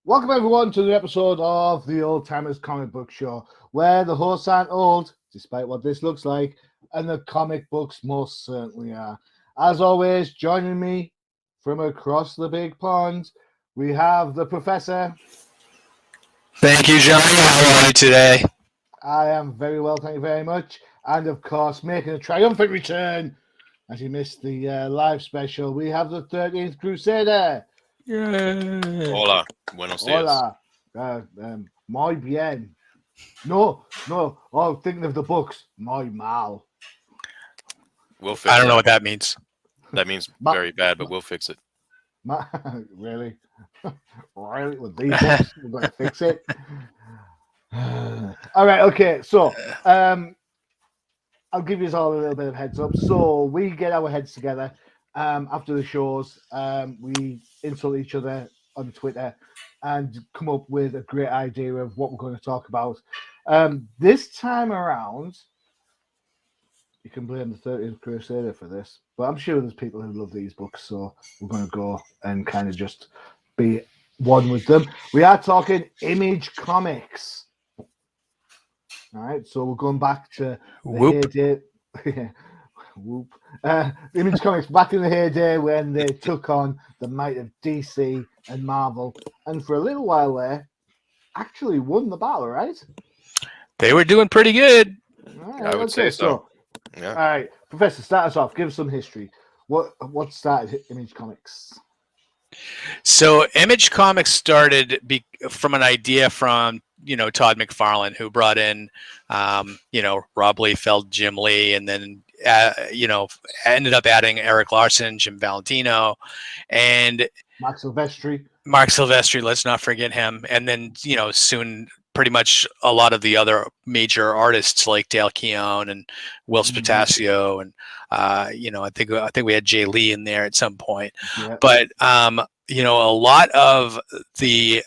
Welcome everyone to the episode of the Old Timers Comic Book Show, where the hosts aren't old, despite what this looks like, and the comic books most certainly are. As always, joining me from across the big pond, we have the Professor. Thank you, Johnny. How are you today? I am very well, thank you very much. And of course, making a triumphant return, as you missed the live special, we have the 13th Crusader. Yay. Hola, buenos dias. Hola, muy bien. No. Oh, thinking of the books. Muy mal. We'll fix I don't know it. what that means. That means Ma- very bad, but we'll fix it. Really? Really? With these books, we're going to fix it. All right. Okay. So, I'll give you all a little bit of heads up. So we get our heads together after the shows. We insult each other on Twitter and come up with a great idea of what we're going to talk about. This time around, you can blame the 13th Crusader for this, but I'm sure there's people who love these books, so we're going to go and kind of just be one with them. We are talking Image Comics. All right, so we're going back to the Whoop. heyday. Whoop. Image Comics back in the heyday when they took on the might of DC and Marvel, and for a little while there, actually won the battle, right? They were doing pretty good. All right, I would say so. Yeah. All right, Professor, start us off. Give us some history. What started Image Comics? So Image Comics started from an idea from Todd McFarlane, who brought in Rob Liefeld, Jim Lee, and then ended up adding Eric Larson, Jim Valentino, and Mark Silvestri. Let's not forget him. And then soon pretty much a lot of the other major artists like Dale Keown and Will Spatasio, and I think we had Jay Lee in there at some point. Yeah. But a lot of the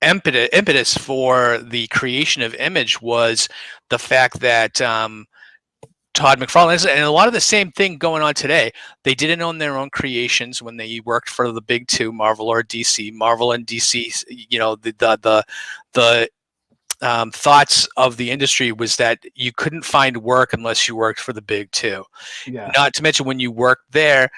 impetus for the creation of Image was the fact that Todd McFarlane, and a lot of the same thing going on today. They didn't own their own creations when they worked for the big two, Marvel or DC. Marvel and DC, the thoughts of the industry was that you couldn't find work unless you worked for the big two. Yeah. Not to mention when you worked there,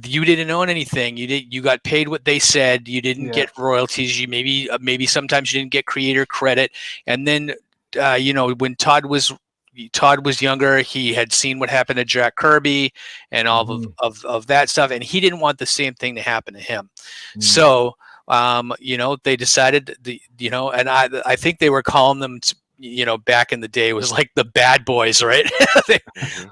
you didn't own anything. You got paid what they said. You didn't get royalties. You maybe sometimes you didn't get creator credit. And then when Todd was younger, he had seen what happened to Jack Kirby and all of that stuff, and he didn't want the same thing to happen to him. So they decided and I think they were calling them back in the day was like the bad boys, right?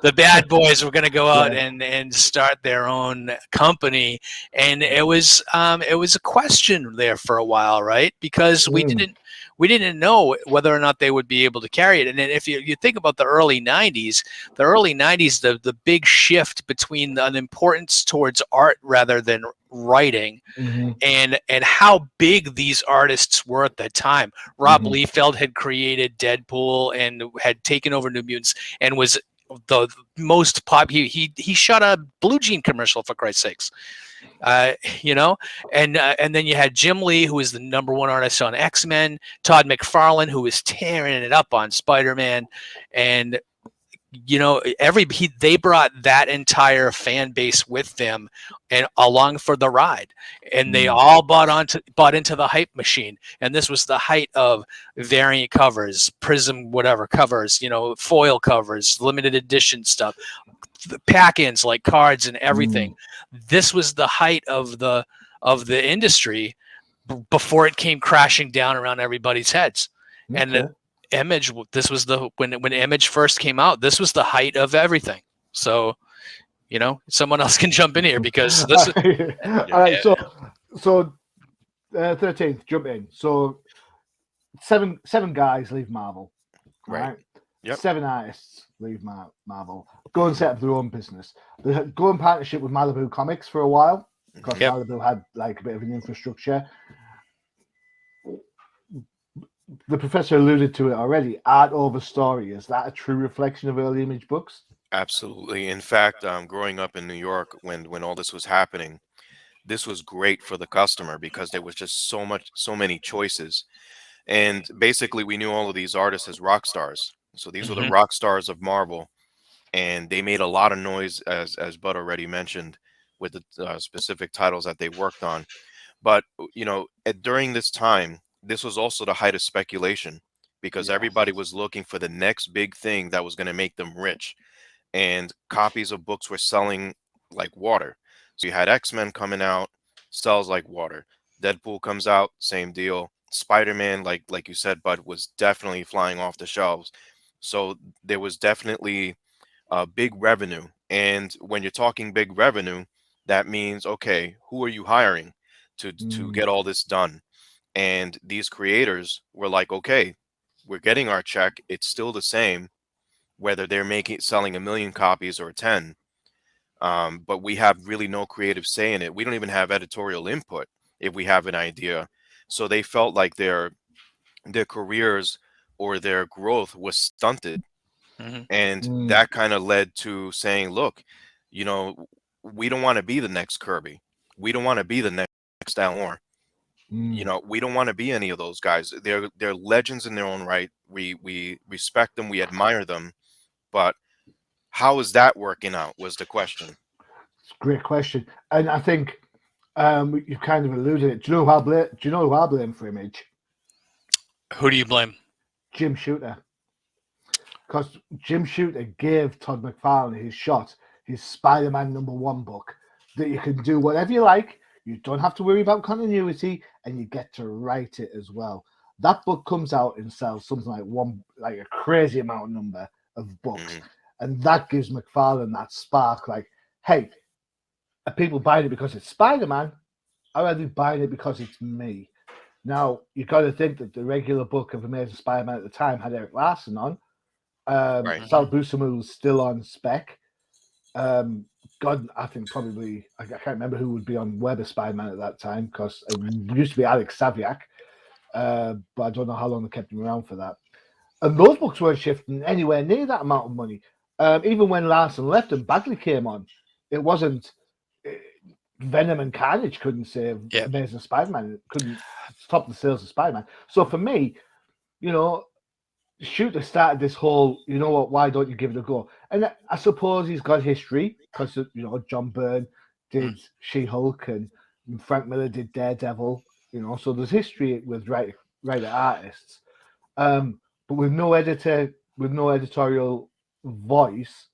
The bad boys were going to go out and start their own company, and it was a question there for a while, right? Because we didn't know whether or not they would be able to carry it. And then if you think about the early 90s, the big shift between an importance towards art rather than writing, and how big these artists were at the time. Rob Liefeld had created Deadpool and had taken over New Mutants and was the most pop. He shot a Blue Jean commercial, for Christ's sakes. And then you had Jim Lee, who was the #1 artist on X-Men, Todd McFarlane, who was tearing it up on Spider-Man, and they brought that entire fan base with them and along for the ride, and they all bought into the hype machine. And this was the height of variant covers, prism whatever covers, foil covers, limited edition stuff, the pack-ins like cards and everything. This was the height of the industry before it came crashing down around everybody's heads. And Image, this was when Image first came out, this was the height of everything. So someone else can jump in here because this is all right. So 13th, jump in. So seven guys leave Marvel, right? Yep. 7 artists leave Marvel, go and set up their own business. They go in partnership with Malibu Comics for a while because Malibu had like a bit of an infrastructure. The Professor alluded to it already. Art over story. Is that a true reflection of early Image books? Absolutely. In fact, growing up in New York when all this was happening, this was great for the customer because there was just so many choices. And basically, we knew all of these artists as rock stars. So these were the Hmm. rock stars of Marvel, and they made a lot of noise, as Bud already mentioned, with the specific titles that they worked on. But during this time, this was also the height of speculation because Yes. everybody was looking for the next big thing that was going to make them rich, and copies of books were selling like water. So you had X-Men coming out, sells like water. Deadpool comes out, same deal. Spider-Man, like you said, Bud, was definitely flying off the shelves. So there was definitely big revenue. And when you're talking big revenue, that means, okay, who are you hiring to Mm, get all this done? And these creators were like, okay, we're getting our check. It's still the same, whether they're selling a million copies or 10. But we have really no creative say in it. We don't even have editorial input if we have an idea. So they felt like their careers or their growth was stunted, Hmm. and mm, that kind of led to saying, look, you know, we don't want to be the next Kirby. We don't want to be the next Alan Moore. mm. We don't want to be any of those guys. They're legends in their own right. We respect them, we admire them, but how is that working out was the question. It's a great question, and I think you've kind of alluded it. Do you know who I blame? Do you know who I blame for Image? Who do you blame? Jim Shooter, because Jim Shooter gave Todd McFarlane his shot, his Spider-Man #1 book, that you can do whatever you like. You don't have to worry about continuity, and you get to write it as well. That book comes out and sells something like a crazy amount number of books, Hmm. and that gives McFarlane that spark. Like, hey, are people buying it because it's Spider-Man? Or are they buying it because it's me? Now you got to think that the regular book of Amazing Spider-Man at the time had Eric Larson on. Right. Sal Hmm. Buscema was still on spec. Um, God, I think probably I can't remember who would be on Web Spider-Man at that time because it used to be Alex Saviak, but I don't know how long they kept him around for that. And those books weren't shifting anywhere near that amount of money. Even when Larson left and Bagley came on, it wasn't. Venom and Carnage couldn't save Yeah. Amazing Spider-Man. It couldn't stop the sales of Spider-Man. So for me, you know, Shooter started this whole, you know what, why don't you give it a go? And I suppose he's got history because, John Byrne Mm. did She-Hulk and Frank Miller did Daredevil, so there's history with writer artists. But with no editorial voice,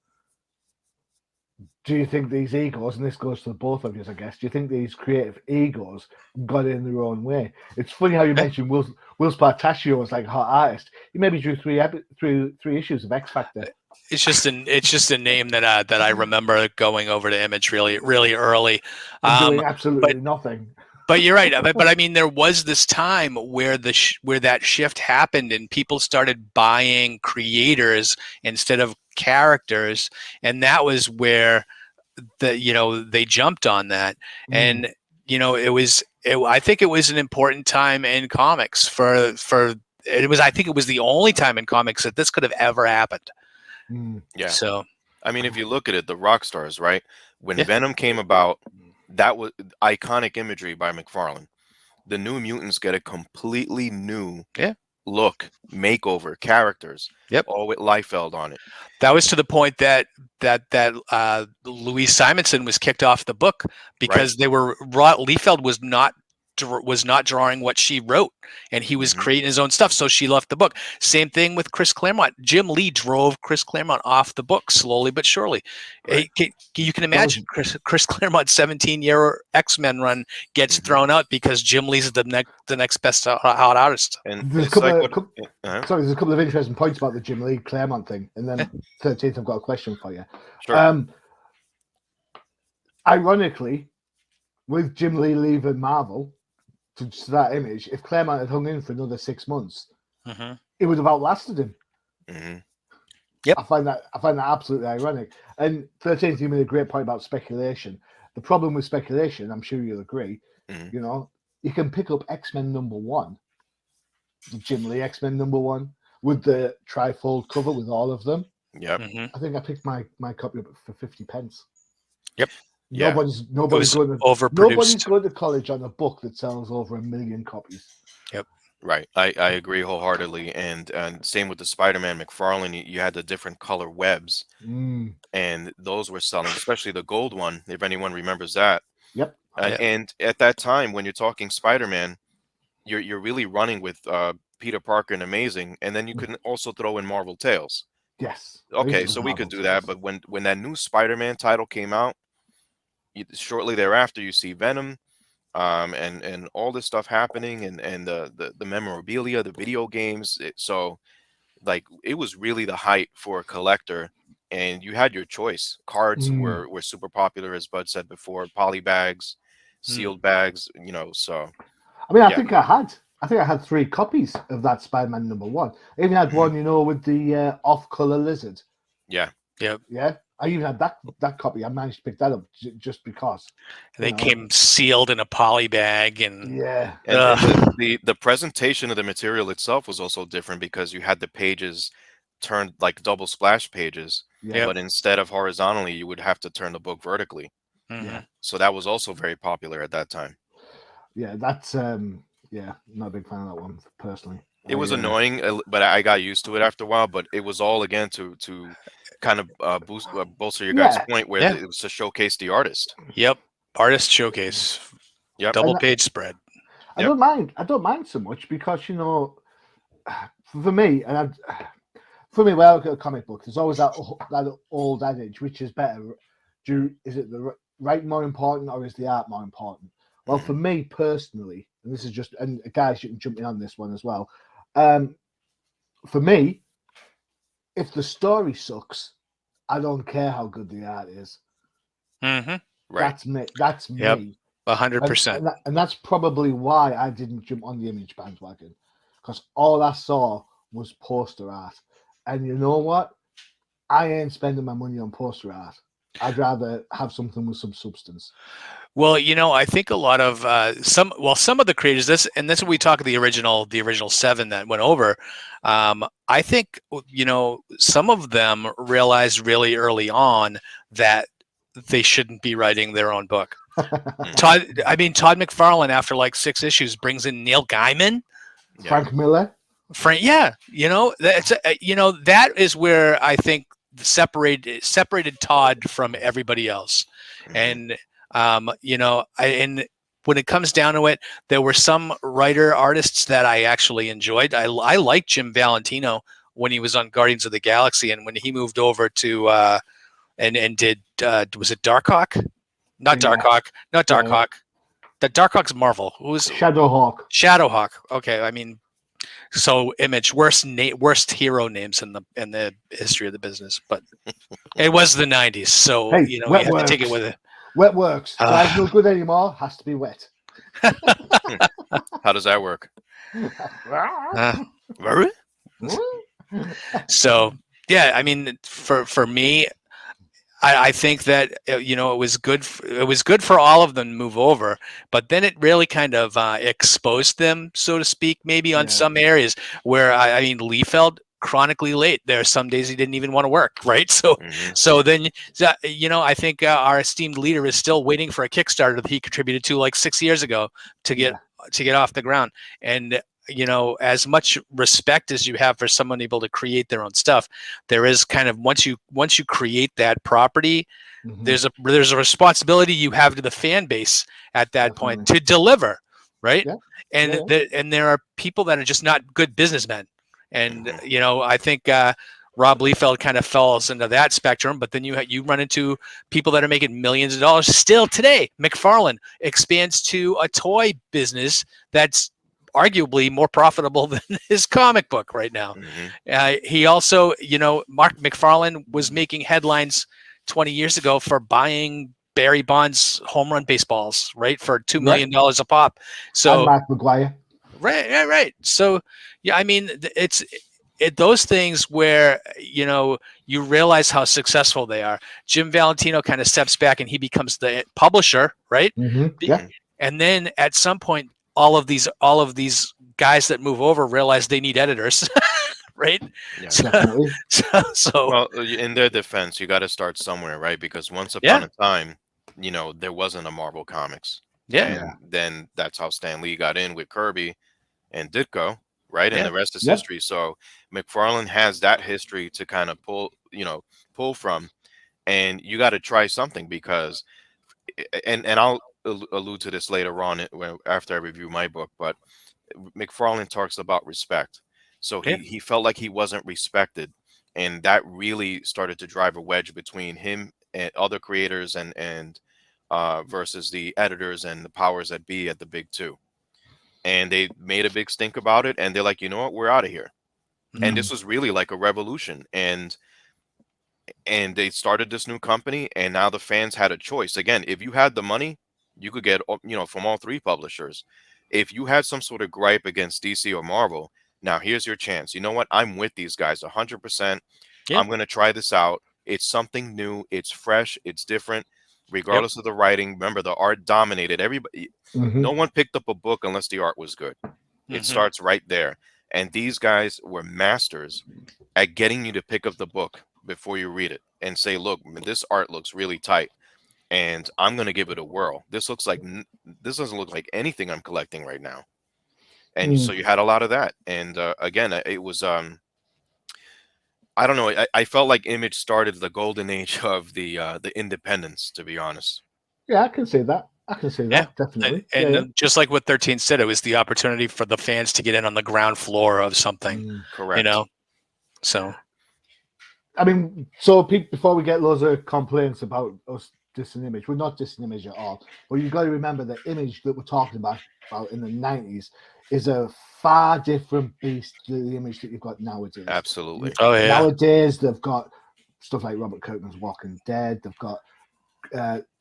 do you think these egos, and this goes to both of you, I guess, do you think these creative egos got in their own way? It's funny how you mentioned Will Spartaccio was like a hot artist. He maybe drew three issues of X Factor. It's just a name that I remember going over to Image really early. And Um, doing but absolutely nothing. but you're right. But I mean, there was this time where where that shift happened and people started buying creators instead of characters, and that was where they jumped on that. Mm, And I think it was an important time in comics for it was I think it was the only time in comics that this could have ever happened. mm, Yeah. So I mean, if you look at it, the rock stars, right? When yeah, Venom came about, that was iconic imagery by McFarlane. The New Mutants get a completely new yeah, look, makeover, characters, yep. all with Liefeld on it, That was to the point that Louise Simonson was kicked off the book right? because Liefeld was not drawing what she wrote, and he was Hmm. creating his own stuff. So she left the book. Same thing with Chris Claremont. Jim Lee drove Chris Claremont off the book slowly but surely. Right. You can that was imagine Chris Claremont's 17-year X-Men run gets Hmm. thrown out because Jim Lee's the next best hot artist. And there's a it's couple like of what? Uh-huh. sorry, there's a couple of interesting points about the Jim Lee Claremont thing, and then 13th, I've got a question for you. Sure. Ironically, with Jim Lee leaving Marvel to that Image, if Claremont had hung in for another 6 months, Mm-hmm. it would have outlasted him. Hmm. Yep. I find that absolutely ironic. And 13th, you made a great point about speculation. The problem with speculation, I'm sure you'll agree, Hmm. you can pick up X-Men #1, the Jim Lee X-Men #1, with the trifold cover with all of them. Yep. Mm-hmm. I think I picked my copy up for 50 pence. Yep. Yeah. Nobody's It was going to overproduced. college on a book that sells over 1 million copies. Yep. Right. I agree wholeheartedly. And same with the Spider-Man McFarlane, you had the different color webs, Mm. and those were selling, especially the gold one, if anyone remembers that. Yep. And, Yeah. and at that time, when you're talking Spider-Man, you're really running with Peter Parker and Amazing, and then you can also throw in Marvel Tales. Yes. I used Okay, to love so we Marvel could do that, Tales. but when that new Spider-Man title came out, shortly thereafter, you see Venom, and all this stuff happening, and the memorabilia, the video games. So like it was really the height for a collector, and you had your choice. Cards Mm. were super popular, as Bud said before. Poly bags, Mm. sealed bags, so I mean, yeah. I think I had 3 copies of that Spider-Man #1. I even had Mhm. one, with the off-color lizard. Yeah. Yep. Yeah, I even had that copy. I managed to pick that up just because. And they came sealed in a poly bag, and Yeah. And the presentation of the material itself was also different because you had the pages turned like double splash pages, Yeah. Yep. but instead of horizontally, you would have to turn the book vertically. Yeah. So that was also very popular at that time. Yeah. That's yeah. Not a big fan of that one personally. It was annoying, but I got used to it after a while. But it was all again to kind of bolster your guys' Yeah. point, where Yeah. it was to showcase the artist. Yep. Artist showcase. Yep. Double And page spread. I Yep. don't mind. I don't mind so much because for me, when I look at a comic book, there's always that old adage, which is better. Is it the right more important, or is the art more important? Well, for me personally, and this is just, and guys, you can jump in on this one as well. For me, if the story sucks, I don't care how good the art is. Mm-hmm. Right. That's me. That's Yep. me. 100%. And that's probably why I didn't jump on the Image bandwagon, because all I saw was poster art. And you know what? I ain't spending my money on poster art. I'd rather have something with some substance. Well, I think a lot of some of the creators, this what we talk of the original 7 that went over. I think some of them realized really early on that they shouldn't be writing their own book. Todd McFarlane, after like 6 issues, brings in Neil Gaiman, Frank Miller. yeah, that is where I think separated Todd from everybody else. And and when it comes down to it, there were some writer artists that I actually enjoyed. I liked Jim Valentino when he was on Guardians of the Galaxy, and when he moved over to and did was it Darkhawk? Not Darkhawk, not Darkhawk. That Darkhawk's Marvel. Who's Shadowhawk? Shadowhawk. Okay, I mean, so Image, worst hero names in the history of the business, but it was the 90s, so Hey, you wet have to take it works. with it. Wet works. Drive's no good anymore. Has to be wet. How does that work? So yeah, I mean, for me, I think that it was good. It was good for all of them to move over, but then it really kind of exposed them, so to speak, maybe on some areas where I mean, Lee felt chronically late. There are some days he didn't even want to work, right? So then I think our esteemed leader is still waiting for a Kickstarter that he contributed to like 6 years ago to get off the ground. And as much respect as you have for someone able to create their own stuff, there is kind of once you create that property, there's a responsibility you have to the fan base at that point to deliver, right? And there are people that are just not good businessmen, and I think Rob Liefeld kind of falls into that spectrum. But then you run into people that are making millions of dollars still today. McFarlane expands to a toy business that's arguably more profitable than his comic book right now. He also, Mark McFarlane was making headlines 20 years ago for buying Barry Bonds home run baseballs, right, for $2 million a pop. So and Mark McGuire. Right. So yeah, I mean, it's those things where you realize how successful they are. Jim Valentino kind of steps back and he becomes the publisher, right? And then at some point, all of these guys that move over realize they need editors, right? Definitely. So Well, in their defense, you got to start somewhere, right? Because once upon a time, there wasn't a Marvel Comics. Yeah. And then that's how Stan Lee got in with Kirby and Ditko, right? And Yeah. the rest is Yep. history. So McFarlane has that history to kind of pull from, and you got to try something because, and I'll allude to this later on after I review my book, but McFarlane talks about respect. So Yeah. he felt like he wasn't respected, and that really started to drive a wedge between him and other creators and versus the editors and the powers that be at the big two. And they made a big stink about it, and they're like, you know what, we're out of here. And Mm. this was really like a revolution, and they started this new company, and now the fans had a choice. Again, if you had the money, you could get from all three publishers. If you had some sort of gripe against DC or Marvel, now here's your chance. You know what, I'm with these guys 100%. Yeah. I'm going to try this out. It's something new, it's fresh, it's different, Yep. regardless of the writing. Remember, the art dominated everybody. Mhm. No one picked up a book unless the art was good. It Mhm. starts right there. And these guys were masters at getting you to pick up the book before you read it and say, look, this art looks really tight, and I'm going to give it a whirl. This doesn't look like anything I'm collecting right now. And so Mm. you had a lot of that. And again, it was I don't know, I felt like Image started the golden age of the independents, to be honest. Yeah, I can see that. I can see Yeah. that definitely. And Yeah. just like what 13 said, it was the opportunity for the fans to get in on the ground floor of something, Mm. Correct. So I mean, so before we get loads of complaints about us dissing Image, we're not dissing Image at all. But you've got to remember the Image that we're talking about in the 90s is a far different beast to the Image that you've got nowadays. Absolutely. oh yeah. Nowadays, they've got stuff like Robert Kirkman's Walking Dead. They've got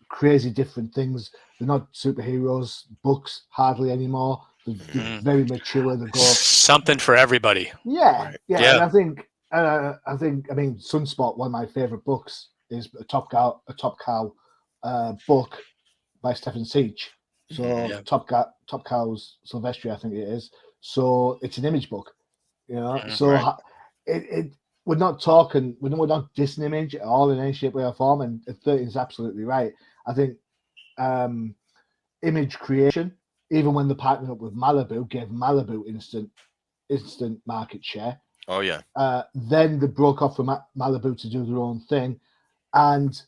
crazy different things. They're not superheroes books hardly anymore. They're Mhm. very mature. They go Something for everybody. yeah, Right. yeah, Yeah. and I mean, Sunspot, one of my favorite books, is a Top Cow book by Stephen Siege. So Mhm. Yeah. Top Cow's Silvestri, I think it is. So it's an Image book, Mhm. So Right. it we're not talking, we're not dissing Image at all in any shape, way, or form. And 13 is absolutely right. I think Image creation, even when they partnered up with Malibu, gave Malibu instant market share. Oh yeah. Then they broke off from Malibu to do their own thing, and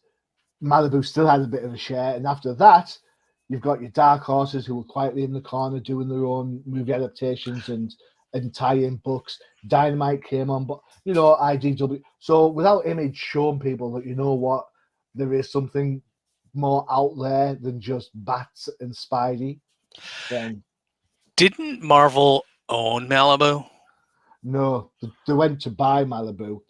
Malibu still had a bit of a share. And after that, you've got your dark horses who were quietly in the corner doing their own movie adaptations and tie-in books. Dynamite came on, but IDW. So without Image showing people that what there is something more out there than just Bats and Spidey, then Didn't Marvel own Malibu? no, they went to buy Malibu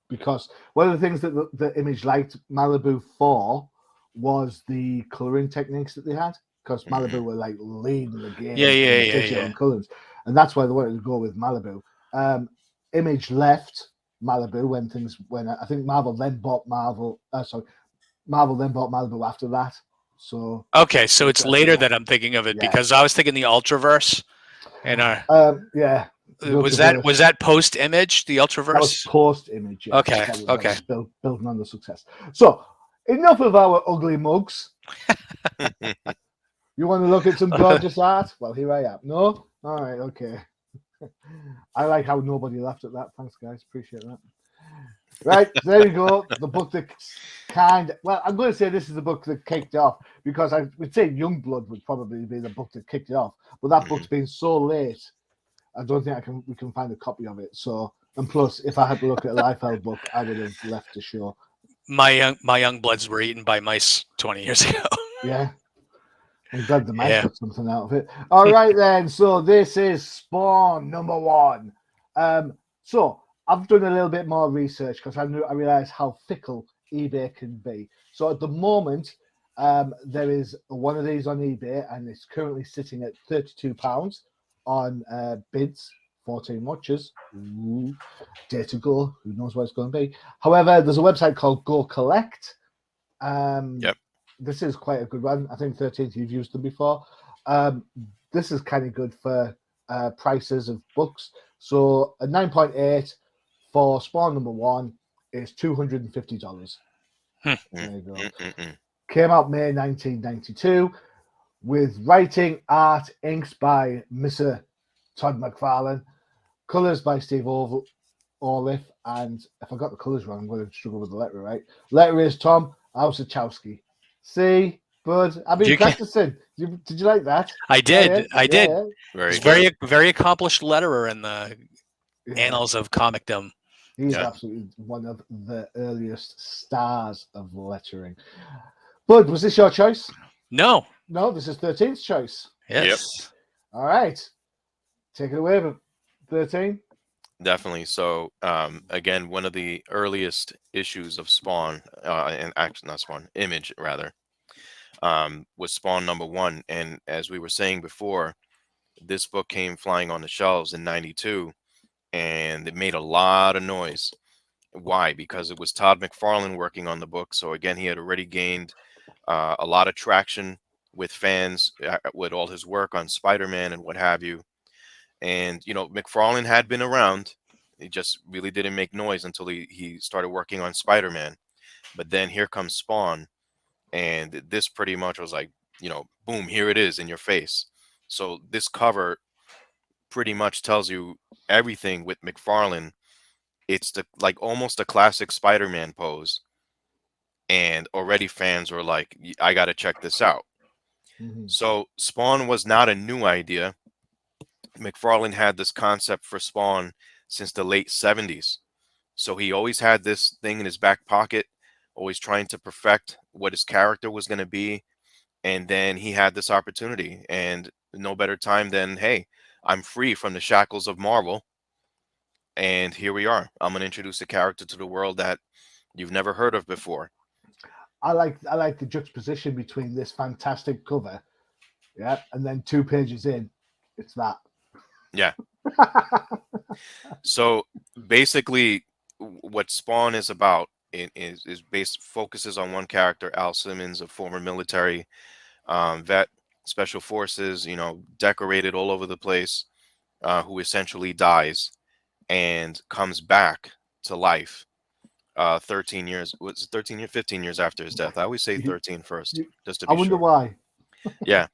because one of the things that the Image liked Malibu for was the coloring techniques that they had, because Malibu Mhm. were like leading the game Yeah, yeah, in yeah, digital yeah. and colors, and that's why they wanted to go with Malibu. Image left Malibu when I think Marvel then bought Marvel. Marvel then bought Malibu after that. So Okay, so it's later yeah, that I'm thinking of it yeah, because I was thinking the Ultraverse, and yeah. The was Ultraverse. that post Image the That was Ultraverse? post Image, yeah. Okay, That was okay. building on the success. So, enough of our ugly mugs. You want to look at some gorgeous art? Well, here I am. No? All right, okay. I like how nobody laughed at that. Thanks, guys. Appreciate that. Right, there you go. The book that I'm going to say this is the book that kicked off, because I would say Youngblood would probably be the book that kicked it off. But that book's been so late, I don't think we can find a copy of it. So, and plus, if I had to look at a Liefeld book, I would have left the show. My young bloods were eaten by mice 20 years ago. Yeah. I'm glad the mice Yeah. got something out of it. All right, then. So this is Spawn #1. So I've done a little bit more research because I realized how fickle eBay can be. So at the moment, there is one of these on eBay, and it's currently sitting at £32 on bids. 14 watches. Ooh, day to go. Who knows what it's going to be? However, there's a website called Go Collect. Yep. This is quite a good one. I think 13th, you've used them before. This is kind of good for prices of books. So a 9.8 for Spawn #1 is $250. Hmm. There you go. Came out May 1992 with writing, art, inks by Mr. Todd McFarlane, colours by Steve Orliff, and if I got the colours wrong, I'm going to struggle with the letter, right? Letter is Tom Ausachowski. See, bud, I've been You can. practicing. Did you like that? I Oh, did. yeah, I did. yeah, He's Very good. very accomplished letterer in the yeah. annals of comicdom. He is Yeah. absolutely one of the earliest stars of lettering. Bud, was this your choice? No. No, this is 13's choice. Yep. Yes. All right. Take it away, 13. Definitely. So, again, one of the earliest issues of Spawn, and actually not Spawn, Image rather, was Spawn #1. And as we were saying before, this book came flying on the shelves in '92, and it made a lot of noise. Why? Because it was Todd McFarlane working on the book. So again, he had already gained a lot of traction with fans with all his work on Spider-Man and what have you. And McFarlane had been around. He just really didn't make noise until he started working on Spider-Man. But then here comes Spawn, and this pretty much was like, boom, here it is in your face. So this cover pretty much tells you everything with McFarlane. It's the like almost a classic Spider-Man pose, and already fans were like, I got to check this out." Mhm. So Spawn was not a new idea. McFarlane had this concept for Spawn since the late 70s. So he always had this thing in his back pocket, always trying to perfect what his character was going to be. And then he had this opportunity, and no better time than, hey, I'm free from the shackles of Marvel. And here we are. I'm going to introduce a character to the world that you've never heard of before. I like the juxtaposition between this fantastic cover, yeah, and then 2 pages in, it's that. Yeah. So basically, what Spawn is about is based focuses on one character, Al Simmons, a former military vet, special forces, decorated all over the place, who essentially dies and comes back to life. 13 years, was it 13 years, 15 years after his death. I always say You- 13 first, you- just to I be wonder sure. why. Yeah,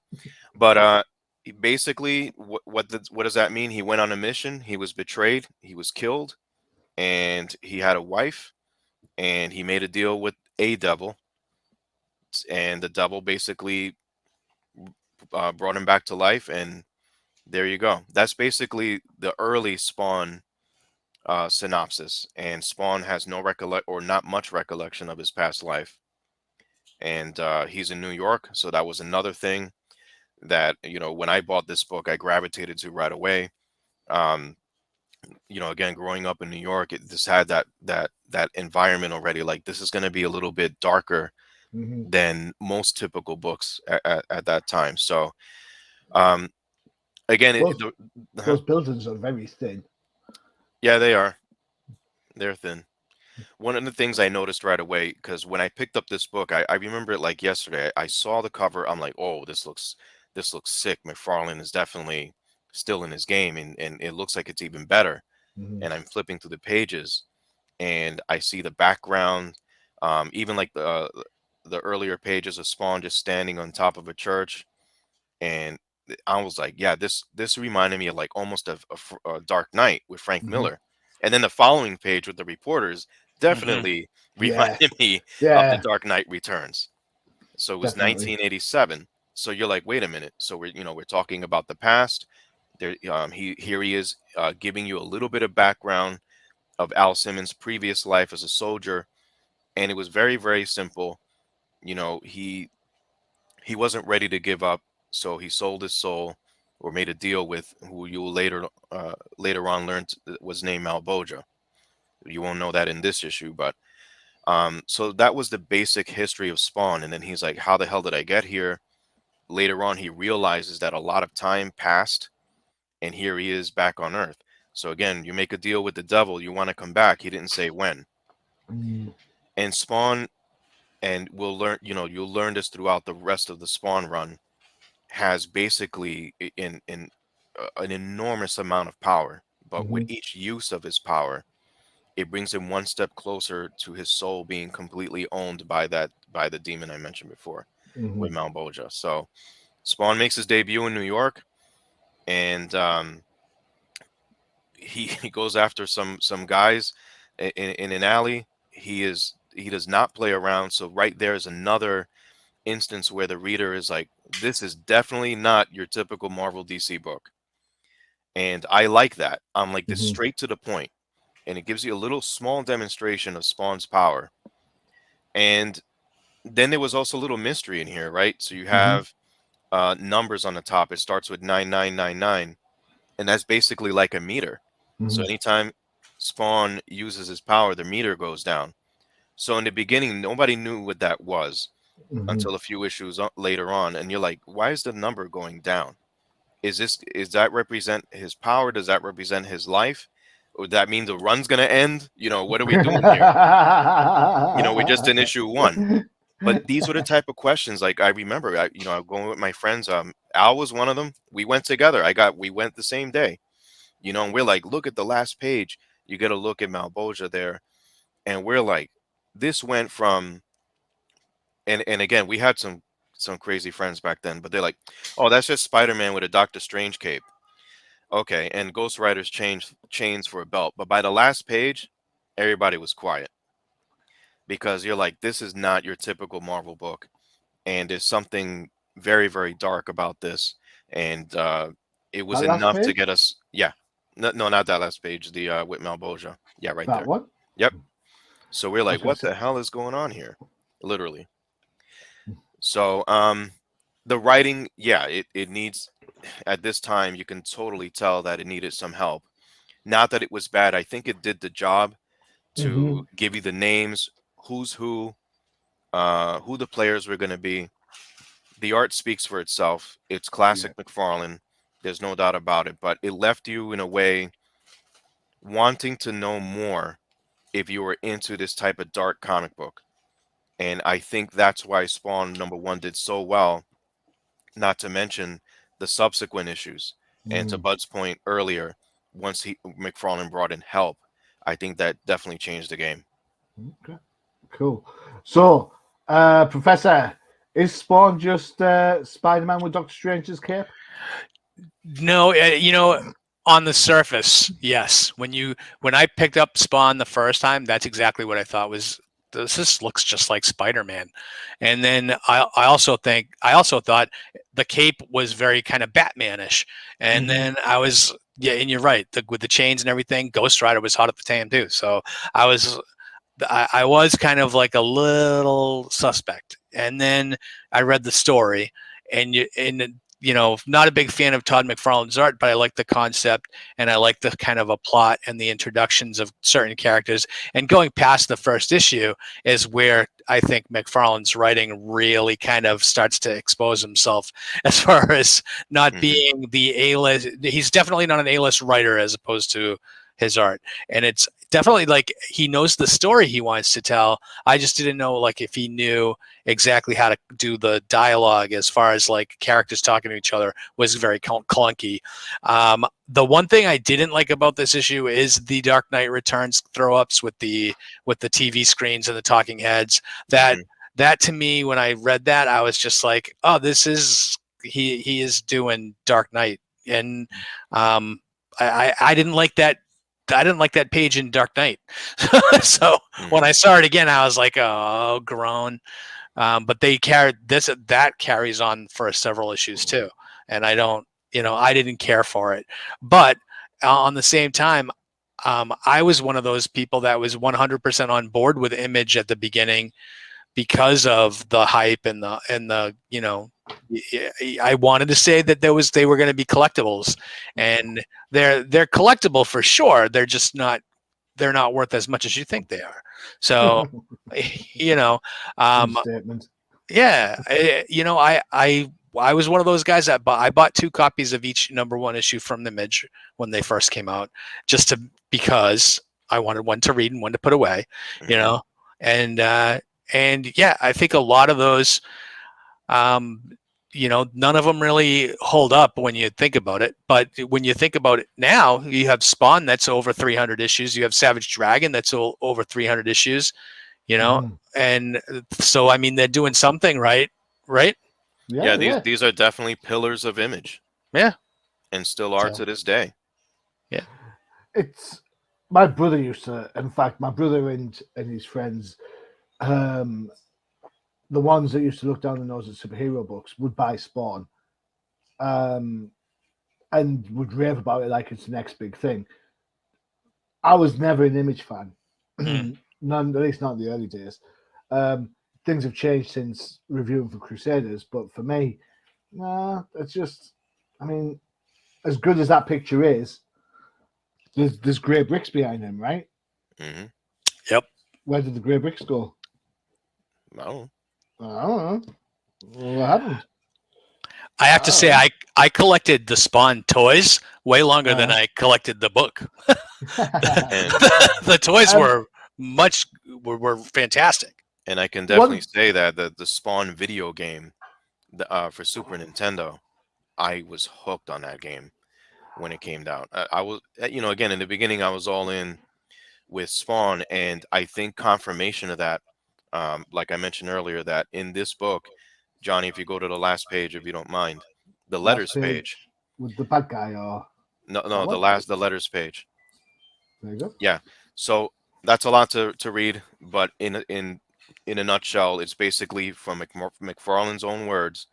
but basically, what does that mean? He went on a mission. He was betrayed. He was killed, and he had a wife, and he made a deal with a devil, and the devil basically brought him back to life, and there you go. That's basically the early Spawn synopsis, and Spawn has no recollect or not much recollection of his past life, and he's in New York, so that was another thing that when I bought this book, I gravitated to right away. Um, again, growing up in New York, it just had that environment already. Like this is going to be a little bit darker Mhm. than most typical books at that time. So um, again, Those uh those buildings are very thin. yeah, they are. They're thin. One of the things I noticed right away, because when I picked up this book, I remember it like yesterday. I saw the cover. I'm like, oh, this looks sick. McFarlane is definitely still in his game, and it looks like it's even better. Mhm. And I'm flipping through the pages, and I see the background, even like the earlier pages of Spawn just standing on top of a church, and I was like, yeah, this reminded me of like almost of a Dark Knight with Frank Mhm. Miller, and then the following page with the reporters Hmm. definitely Yeah, reminded me of the yeah, Dark Knight Returns. So it was definitely. 1987. So you're like, wait a minute. So we're talking about the past. There, he is giving you a little bit of background of Al Simmons' previous life as a soldier, and it was very very simple. He wasn't ready to give up, so he sold his soul or made a deal with who you will later on learn was named Malboja. You won't know that in this issue, but so that was the basic history of Spawn. And then he's like, how the hell did I get here? Later on, he realizes that a lot of time passed, and here he is back on Earth. So again, you make a deal with the devil, you want to come back. He didn't say when. Mm. And Spawn, and we'll learn, you'll learn this throughout the rest of the Spawn run, has basically in an enormous amount of power. But with Mhm. each use of his power, it brings him one step closer to his soul being completely owned by the demon I mentioned before with Malbolgia. So Spawn makes his debut in New York, and he goes after some guys in an alley. He does not play around. So right there is another instance where the reader is like, this is definitely not your typical Marvel DC book. And I like that. I'm like this straight to the point, and it gives you a little small demonstration of Spawn's power. And then there was also a little mystery in here, right? So you have numbers on the top. It starts with 9999, and that's basically like a meter. So anytime Spawn uses his power, the meter goes down. So in the beginning, nobody knew what that was until a few issues later on, and you're like, why is the number going down? Is that represent his power? Does that represent his life? Or would that mean the run's gonna end? What are we doing here? We're just in issue one. But these were the type of questions, like I remember, I'm going with my friends. Al was one of them. We went together. We went the same day. And we're like, look at the last page. You get a look at Malbolgia there, and we're like, this went from, and again, we had some crazy friends back then, but they're like, oh, that's just Spider-Man with a Doctor Strange cape. Okay, and Ghost Rider's chains for a belt. But by the last page, everybody was quiet because you're like, this is not your typical Marvel book, and there's something very, very dark about this, and it was That last enough to page? get us. Yeah, no, not that last page. The with Malbolgia. Yeah, right That there. one? Yep. So we're I like, was going what to say. the hell is going on here? Literally. So the writing, yeah, it needs, at this time you can totally tell that it needed some help. Not that it was bad. I think it did the job to give you the names, who's who the players were going to be. The art speaks for itself. It's Yeah. classic McFarlane. There's no doubt about it. But it left you in a way wanting to know more if you were into this type of dark comic book. And I think that's why Spawn #1 did so well, not to mention the subsequent issues. And to Bud's point earlier, once McFarlane brought in help, I think that definitely changed the game. Okay. Cool. So, Professor, is Spawn just Spider-Man with Doctor Strange's cape? No, on the surface, yes. When I picked up Spawn the first time, that's exactly what I thought was. This looks just like Spider-Man, and then I also thought the cape was very kind of Batmanish, and then and you're right, with the chains and everything. Ghost Rider was hot at the time too, so I was I was kind of like a little suspect, and then I read the story, and not a big fan of Todd McFarlane's art, but I like the concept, and I like the kind of a plot and the introductions of certain characters. And going past the first issue is where I think McFarlane's writing really kind of starts to expose himself as far as not being the A-list. He's definitely not an A-list writer as opposed to his art, and it's definitely like he knows the story he wants to tell. I just didn't know like if he knew exactly how to do the dialogue as far as like characters talking to each other was very clunky. The one thing I didn't like about this issue is the Dark Knight Returns throw ups with the TV screens and the talking heads. That to me, when I read that, I was just like, oh, this is he is doing Dark Knight, and I didn't like that. I didn't like that page in Dark Knight. So when I saw it again, I was like, oh, groan. But they carried that carries on for several issues too. And I didn't care for it. But on the same time, I was one of those people that was 100% on board with Image at the beginning because of the hype and I wanted to say that they were going to be collectibles, and they're collectible for sure. They're not worth as much as you think they are. So, Understatement. yeah, I was one of those guys that I bought 2 copies of each #1 issue from Image when they first came out, because I wanted one to read and one to put away, and yeah, I think a lot of those, none of them really hold up when you think about it. But when you think about it now, you have Spawn that's over 300 issues. You have Savage Dragon that's over 300 issues. And so I mean they're doing something right. Yeah, Yeah. these are definitely pillars of Image, Yeah. and still are So to this day. Yeah. it's my brother used to. In fact, my brother and his friends, the ones that used to look down the nose at superhero books, would buy Spawn, and would rave about it like it's the next big thing. I was never an Image fan, Mm. none, at least not in the early days. Um, Things have changed since reviewing for Crusaders, but for me, nah, it's just. I mean, as good as that picture is, there's grey bricks behind him, right? Hmm. Yep. Where did the grey bricks go? Oh, I don't know. What happened? I have I to say, don't I collected the Spawn toys way longer than know. I collected the book. and The toys um, were fantastic. and I can definitely one, say that the Spawn video game, for Super Nintendo, I was hooked on that game when it came down. I was, again, in the beginning, I was all in with Spawn, and I think confirmation of that, like I mentioned earlier, that in this book, Johnny, if you go to the last page, if you don't mind, the last letters page. page with the bad guy, or No, that no, one. the letters page. There you go. Yeah. So that's a lot to read, but in a nutshell, it's basically from McFarlane's own words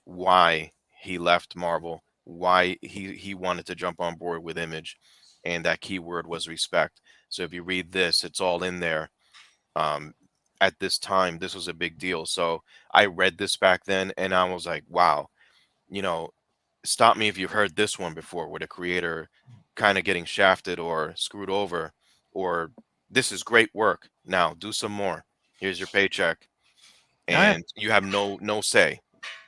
why he left Marvel, why he wanted to jump on board with Image, and that key word was respect. So if you read this, it's all in there. Um, at this time, this was a big deal. So I read this back then, and I was like, wow, you know, stop me if you've heard this one before, where the creator kind of getting shafted or screwed over, or this is great work. Now do some more. Here's your paycheck, Oh, yeah. and you have no say,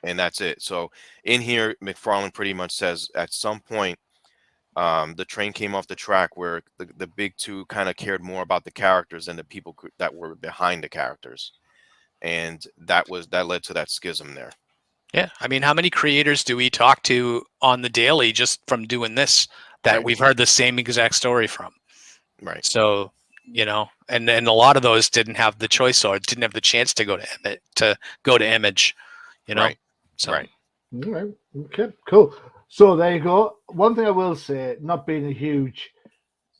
and that's it. So in here, McFarlane pretty much says at some point, the train came off the track where the big two kind of cared more about the characters than the people that were behind the characters, and that led to that schism there. Yeah. I mean, how many creators do we talk to on the daily just from doing this that Right, we've heard the same exact story from? right, So, and a lot of those didn't have the choice or didn't have the chance to go to Image, you know. right, So, right. All right. Okay. Cool. So there you go. One thing I will say,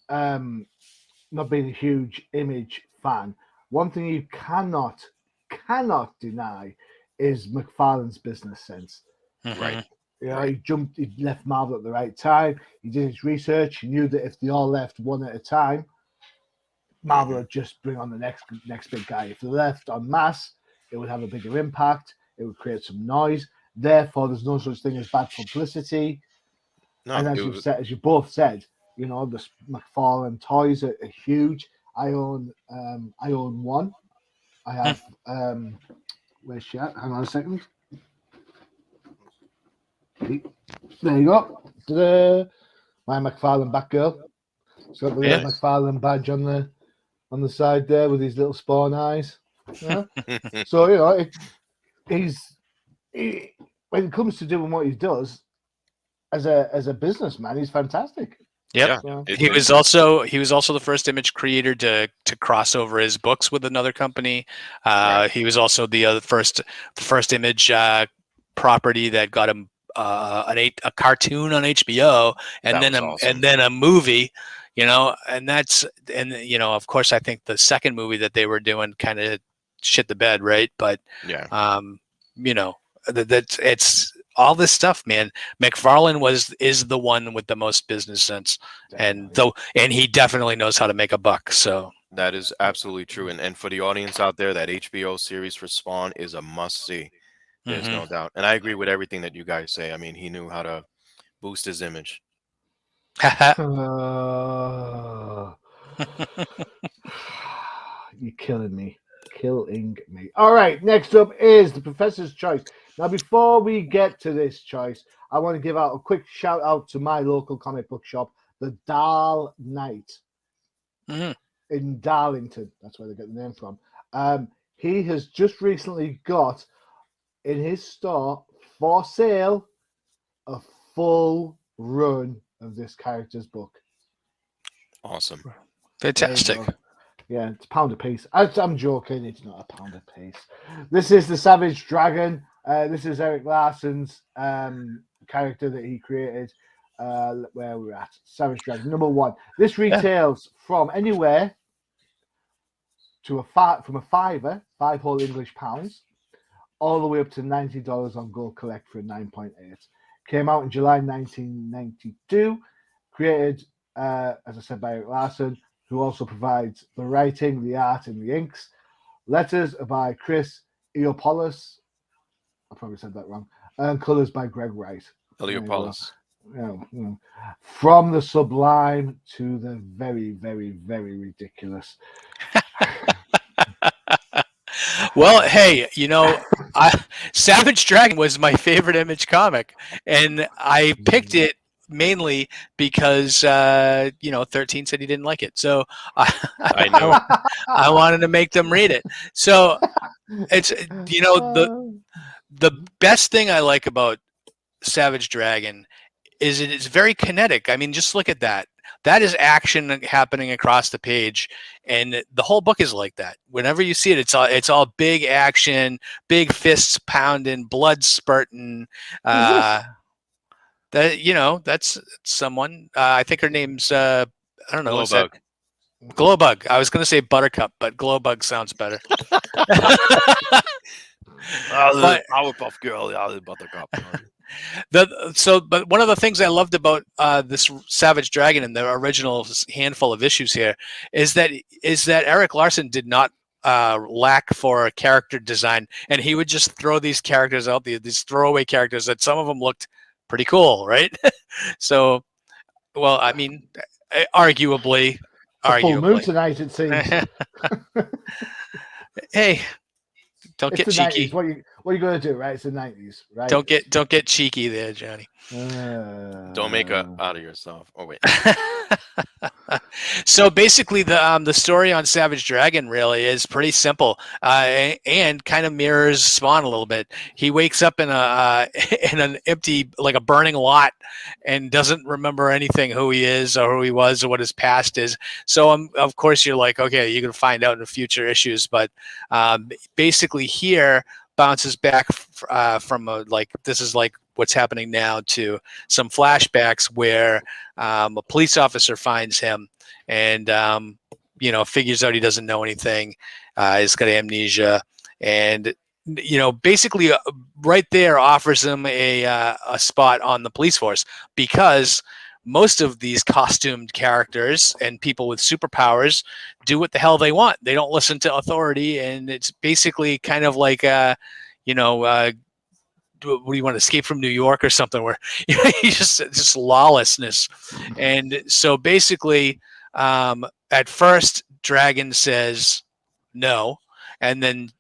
um, not being a huge Image fan, one thing you cannot deny is McFarlane's business sense. Right, mhm. You know, right. he left Marvel at the right time. He did his research. He knew that if they all left one at a time, Marvel Hmm. would just bring on the next big guy. If they left en masse, it would have a bigger impact. It would create some noise. Therefore, there's no such thing as bad publicity. No, And it as was you both said, the McFarlane toys are huge. I own one. I Hmm. have where's she at? Hang on a second. There you go. Ta-da. My McFarlane Batgirl. It's got the little Yeah. nice. McFarlane badge on the side there with his little spawn eyes. Yeah. Hmm. So he's he, when it comes to doing what he does as a businessman, he's fantastic. Yep. Yeah, So it, He it, was also the first Image creator to cross over his books with another company. right. He was also the first Image property that got him a cartoon on HBO and That then was and awesome. then a movie. Of course I think the second movie that they were doing kind of shit the bed, right? But Yeah, um, you know that it's all this stuff, man. McFarlane is the one with the most business sense, and definitely. though and he definitely knows how to make a buck. So, that is absolutely true. And for the audience out there, that HBO series for Spawn is a must see. There's mhm. no doubt. And I agree with everything that you guys say. I mean, he knew how to boost his image. Uh, you're killing me. Killing me. All right, next up is the Professor's Choice. Now, before we get to this choice, I want to give out a quick shout out to my local comic book shop, the Darl Knight Mhm. in Darlington. That's where they get the name from. He has just recently got in his store for sale a full run of this character's book. Awesome. There you Fantastic. go. Yeah, it's a pound a piece. I'm joking. It's not a pound a piece. This is the Savage Dragon. This is Eric Larson's character that he created. Where we're at, Savage Dragon #1. This retails from anywhere to from a fiver, £5 English pounds, all the way up to $90 on Gold Collect for a 9.8. Came out in July 1992. Created, as I said, by Eric Larson, who also provides the writing, the art, and the inks. Letters are by Chris Eopoulos. I probably said that wrong. And colors by Greg Wright. Heliopolis. From the sublime to the very, very, very ridiculous. Well, hey, Savage Dragon was my favorite Image comic, and I picked it mainly because 13 said he didn't like it, so I knew it. I wanted to make them read it. So it's the best thing I like about Savage Dragon is it's very kinetic. I mean, just look at that. That is action happening across the page, and the whole book is like that. Whenever you see it, it's all big action, big fists pounding, blood spurting. That's someone. I think her name's I don't know. Glowbug. Glowbug. I was going to say Buttercup, but Glowbug sounds better. The Powerpuff Girl, the Buttercup. But one of the things I loved about this Savage Dragon and the original handful of issues here is that Eric Larson did not lack for character design, and he would just throw these characters out, these throwaway characters that some of them looked pretty cool, right? So, well, I mean, arguably. Full moon tonight, it seems. Hey, don't get cheeky. 90s. What are you going to do, right? It's the 90s, right? Don't get cheeky there, Johnny. Don't make out of yourself. Oh wait. So basically, the story on Savage Dragon really is pretty simple, and kind of mirrors Spawn a little bit. He wakes up in in an empty, like a burning lot, and doesn't remember anything, who he is or who he was or what his past is. So of course you're like, okay, you're gonna find out in future issues, but basically here bounces back from this is like what's happening now to some flashbacks where a police officer finds him and figures out he doesn't know anything. He's got amnesia, and basically right there offers him a spot on the police force, because most of these costumed characters and people with superpowers do what the hell they want. They don't listen to authority, and it's basically kind of like what do you want, Escape from New York or something, where you just lawlessness. And so basically, at first Dragon says no, and then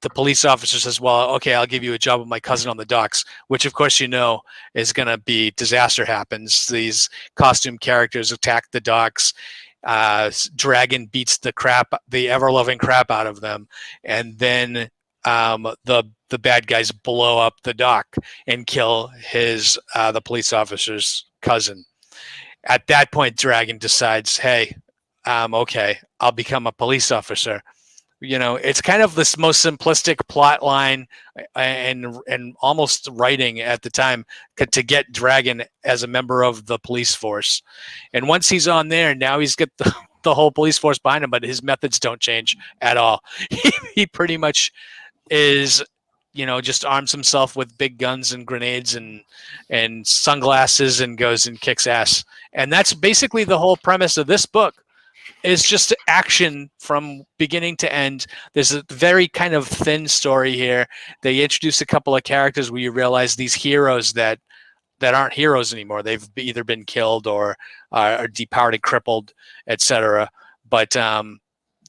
the police officer says, well, okay, I'll give you a job with my cousin on the docks, which of course is going to be disaster happens. These costume characters attack the docks. Dragon beats the ever-loving crap out of them, and then the bad guys blow up the dock and kill the police officer's cousin. At that point, Dragon decides, hey, okay, I'll become a police officer. It's kind of this most simplistic plot line and almost writing at the time to get Dragon as a member of the police force. And once he's on there, now he's got the whole police force behind him, but his methods don't change at all. He pretty much is, just arms himself with big guns and grenades and sunglasses and goes and kicks ass. And that's basically the whole premise of this book. Is just action from beginning to end. There's a very kind of thin story here. They introduce a couple of characters where you realize these heroes that aren't heroes anymore. They've either been killed or are depowered and crippled, etc. But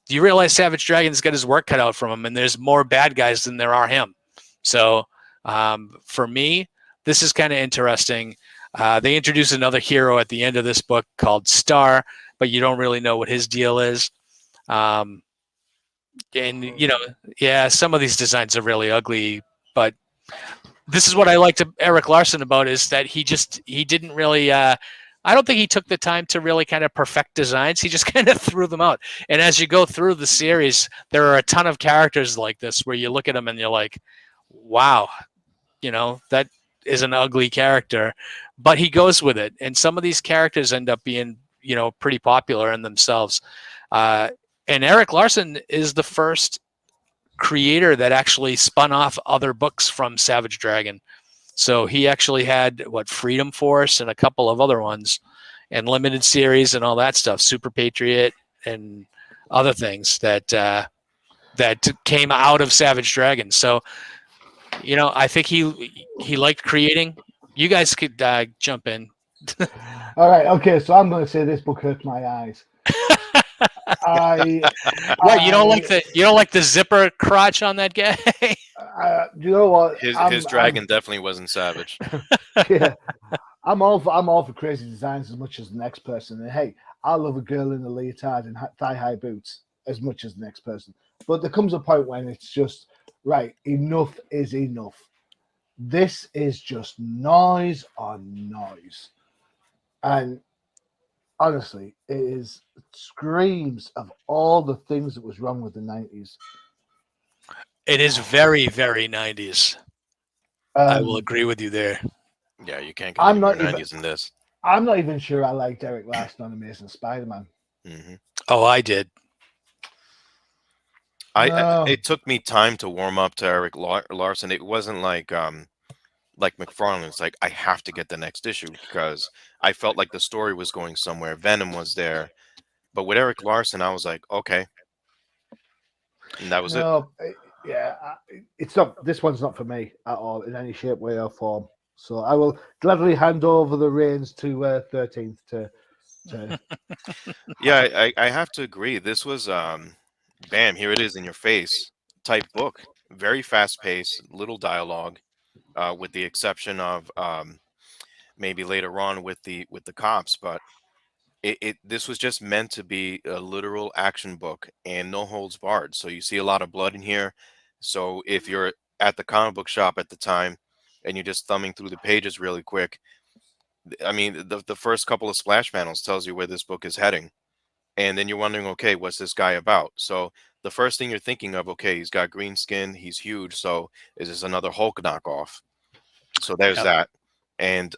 you realize Savage Dragon's got his work cut out from him, and there's more bad guys than there are him. So for me, this is kind of interesting. They introduce another hero at the end of this book called Star, but you don't really know what his deal is. And, some of these designs are really ugly, but this is what I liked Eric Larson about is that he didn't really. I don't think he took the time to really kind of perfect designs. He just kind of threw them out. And as you go through the series, there are a ton of characters like this where you look at them and you're like, "Wow, that is an ugly character," but he goes with it. And some of these characters end up being pretty popular in themselves. Uh, and Eric Larson is the first creator that actually spun off other books from Savage Dragon. So he actually had Freedom Force and a couple of other ones, and limited series and all that stuff, Super Patriot and other things that came out of Savage Dragon. So I think he liked creating. You guys could jump in. All right, okay. So I'm going to say this book hurt my eyes. I, What you don't I, like the zipper crotch on that guy? you know what? His dragon definitely wasn't savage. Yeah, I'm all for crazy designs as much as the next person. And hey, I love a girl in a leotard and thigh high boots as much as the next person. But there comes a point when it's just right. Enough is enough. This is just noise on noise, and honestly, it screams of all the things that was wrong with the 90s. It is very, very 90s. I will agree with you there. Yeah, you can't get I'm any more not even 90s than this. I'm not even sure I liked Eric Larson on Amazing Spider-Man. Hmm. Oh, I did. No, It took me time to warm up to Eric Larson. It wasn't like McFarlane. It's like I have to get the next issue because I felt like the story was going somewhere. Venom was there, but with Eric Larson, I was like, okay, and that was it. no, yeah, it's not. This one's not for me at all in any shape, way, or form. So I will gladly hand over the reins to 13th to. Yeah, I have to agree. This was bam, here it is in your face type book. Very fast paced, little dialogue, with the exception of maybe later on with the cops, but it this was just meant to be a literal action book and no holds barred. So you see a lot of blood in here. So if you're at the comic book shop at the time and you're just thumbing through the pages really quick, I mean the first couple of splash panels tells you where this book is heading. And then you're wondering, okay, what's this guy about? So the first thing you're thinking of, okay, he's got green skin, he's huge, so is this another Hulk knockoff? So there's Yep. that. And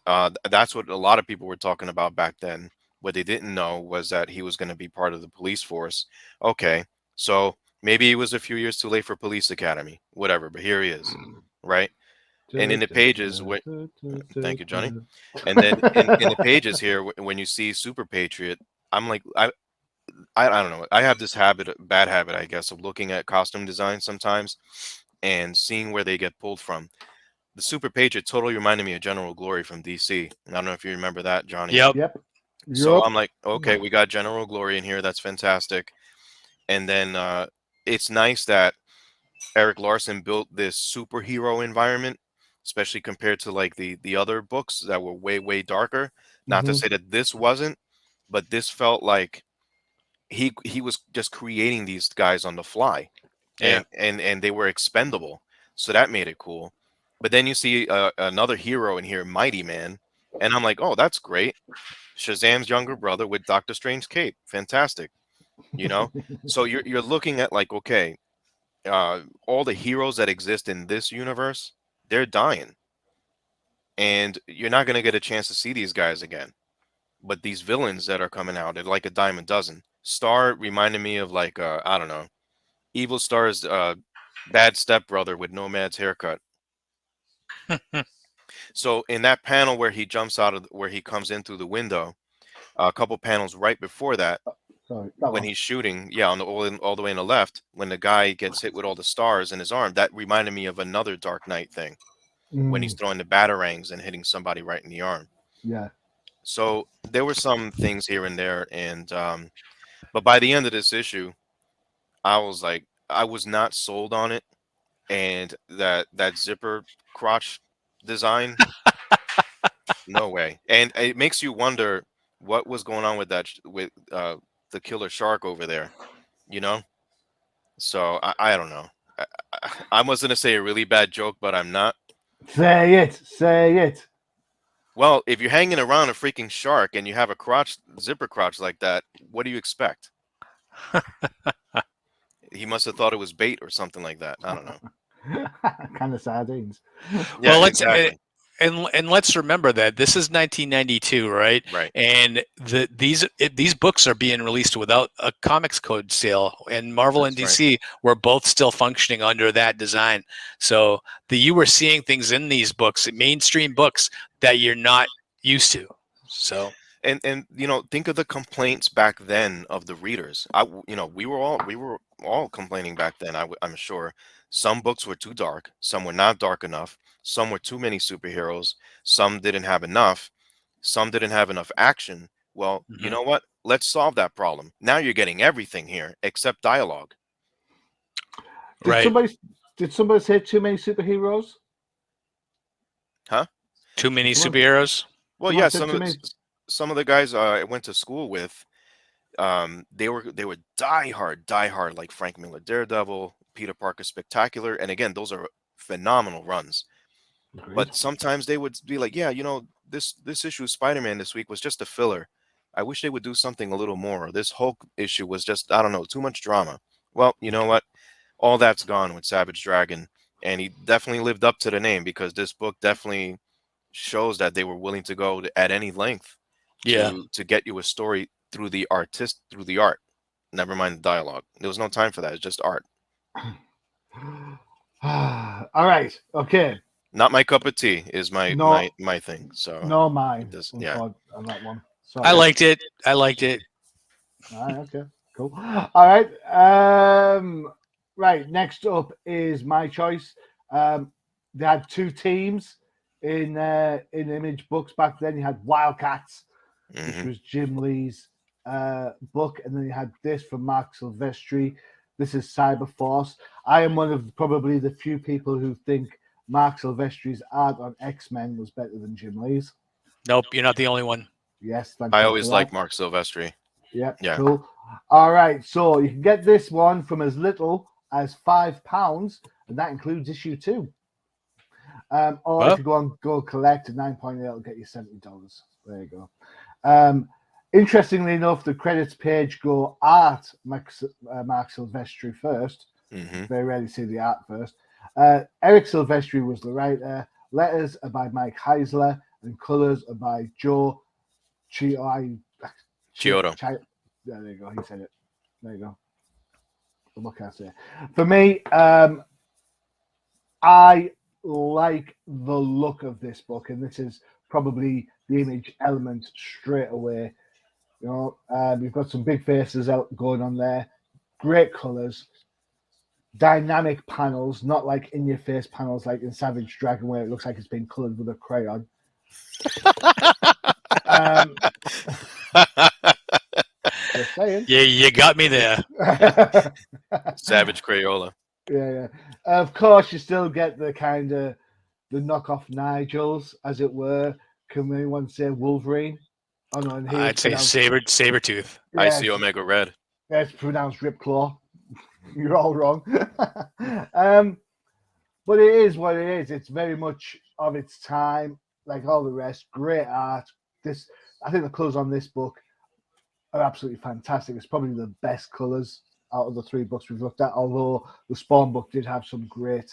that's what a lot of people were talking about back then. What they didn't know was that he was going to be part of the police force. Okay, so maybe he was a few years too late for police academy, whatever, but here he is, right? And in the pages, thank you, Johnny. And then in the pages here, when you see Super Patriot, I'm like, I don't know. I have this bad habit, I guess, of looking at costume design sometimes and seeing where they get pulled from. The Super Patriot totally reminded me of General Glory from DC. I don't know if you remember that, Johnny. Yep. Yep, So yep. I'm like, okay, we got General Glory in here. That's fantastic. And then it's nice that Eric Larson built this superhero environment, especially compared to like the other books that were way darker. Not to Hmm. say that this wasn't, but this felt like he was just creating these guys on the fly, Yeah. and they were expendable, so that made it cool. But then you see another hero in here, Mighty Man, and I'm like, oh, that's great. Shazam's younger brother with Doctor Strange cape, fantastic. You know, so you're looking at like, okay, all the heroes that exist in this universe, they're dying, and you're not gonna get a chance to see these guys again. But these villains that are coming out, they're like a dime a dozen. Star reminded me of like I don't know, Evil Star's bad stepbrother with Nomad's haircut. So in that panel where he jumps out of where he comes in through the window, a couple panels right before that, Sorry, that when one. he's shooting, yeah, on the all the way on the left, when the guy gets hit with all the stars in his arm, that reminded me of another Dark Knight thing when he's Mm, throwing the batarangs and hitting somebody right in the arm. yeah. So there were some things here and there, and but by the end of this issue, I was like, I was not sold on it, and that zipper crotch design, no way. And it makes you wonder what was going on with with the killer shark over there, you know? So I don't know. I was gonna say a really bad joke, but I'm not. Say it. Say it. Well, if you're hanging around a freaking shark and you have a zipper crotch like that, what do you expect? He must have thought it was bait or something like that. I don't know. Kind of sardines. Yeah, Well, exactly. and let's remember that this is 1992, right? Right. And these books are being released without a comics code sale, and Marvel and That's right. DC were both still functioning under that design. So you were seeing things in these books, mainstream books, that you're not used to. So And think of the complaints back then of the readers. We were all complaining back then. I'm sure some books were too dark, some were not dark enough, some were too many superheroes, some didn't have enough, some didn't have enough action. Well, you mhm. know what? Let's solve that problem. Now you're getting everything here except dialogue. Did Right, somebody did somebody say too many superheroes? Huh? too Did many superheroes. Well, someone yeah, said too many? some of the guys I went to school with, they were die hard like Frank Miller Daredevil, Peter Parker Spectacular, and again, those are phenomenal runs. Agreed. But sometimes they would be like, yeah, this issue of Spider-Man this week was just a filler. I wish they would do something a little more. This Hulk issue was just, I don't know, too much drama. Well, you know what? All that's gone with Savage Dragon, and he definitely lived up to the name because this book definitely shows that they were willing to go at any length Yeah, to get you a story through the art. Never mind the dialogue. There was no time for that. It's just art. All right. Okay. Not my cup of tea is my No, my thing. So no, it mine. does. Yeah. Unfortunately, on that one. I Sorry. liked it. I liked it. All right. Okay. Cool. All right. Right. Next up is my choice. They had two teams in Image books back then. You had Wildcats, which Hmm. was Jim Lee's book, and then you had this from Mark Silvestri. This is Cyberforce. I am one of probably the few people who think Mark Silvestri's art on X-Men was better than Jim Lee's. Nope, you're not the only one. Yes, thank I you for always that. like Mark Silvestri. Yep, Yeah. cool. All right, so you can get this one from as little as £5, and that includes issue 2. Or if Well, you go collect at 9.8, it'll get you $70. There you go. Um, interestingly enough, the credits page go art Mark Silvestri first. Hmm. Very rarely see the art first. Eric Silvestri was the writer. Letters are by Mike Heisler, and colors are by Joe Chiodo. Chiodo. There you go. He said it. There you go. What can I say? For me, I like the look of this book, and this is probably the Image element straight away. We've got some big faces out going on there, great colors, dynamic panels, not like in your face panels like in Savage Dragon where it looks like it's been colored with a crayon. Um, just saying. yeah, you got me there. Savage Crayola. Yeah. Of course, you still get the kind of the knockoff Nigels, as it were. Can anyone say Wolverine? Oh no, and here I'd it's say pronounced. Sabertooth. I Yeah, see Omega Red. it's pronounced Ripclaw. You're all wrong. um, but it is what it is. It's very much of its time, like all the rest. Great art. I think the colours on this book are absolutely fantastic. It's probably the best colours out of the 3 books we've looked at. Although the Spawn book did have some great